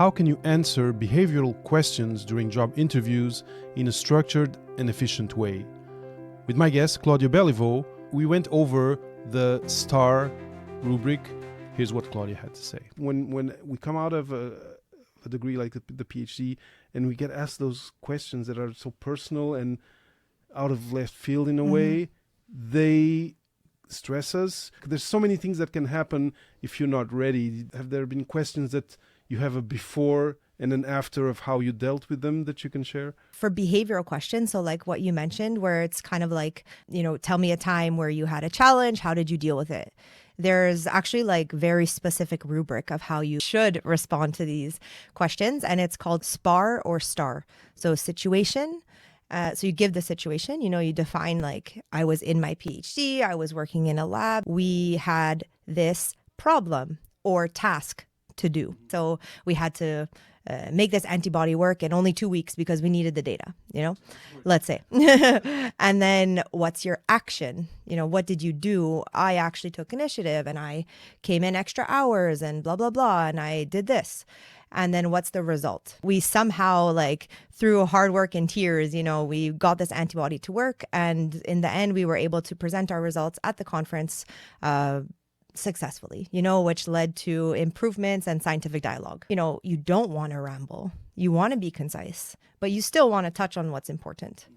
how can you answer behavioral questions during job interviews in a structured and efficient way. With my guest, Claudia Belliveau, we went over the STAR rubric. Here's what Claudia had to say. When we come out of a degree like the PhD and we get asked those questions that are so personal and out of left field in a way, they stress us. There's so many things that can happen if you're not ready. Have there been questions that you have a before and an after of how you dealt with them that you can share? For behavioral questions, so like what you mentioned, where it's kind of like, tell me a time where you had a challenge, how did you deal with it? There's actually like very specific rubric of how you should respond to these questions, and it's called SPAR or STAR. So situation. So you give the situation, you define like, I was in my PhD, I was working in a lab, we had this problem or task to do. So we had to make this antibody work in only 2 weeks because we needed the data, let's say. And then what's your action? What did you do? I actually took initiative and I came in extra hours and blah, blah, blah. And I did this. And then what's the result? We somehow, like through hard work and tears, we got this antibody to work. And in the end, we were able to present our results at the conference successfully, which led to improvements and scientific dialogue. You don't want to ramble. You want to be concise, but you still want to touch on what's important.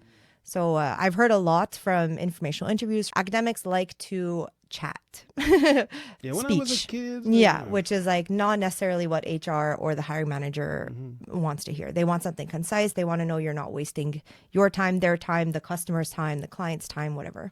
So I've heard a lot from informational interviews. Academics like to chat. Yeah, when I was a kid. Yeah, which is like not necessarily what HR or the hiring manager wants to hear. They want something concise. They want to know you're not wasting your time, their time, the customer's time, the client's time, whatever.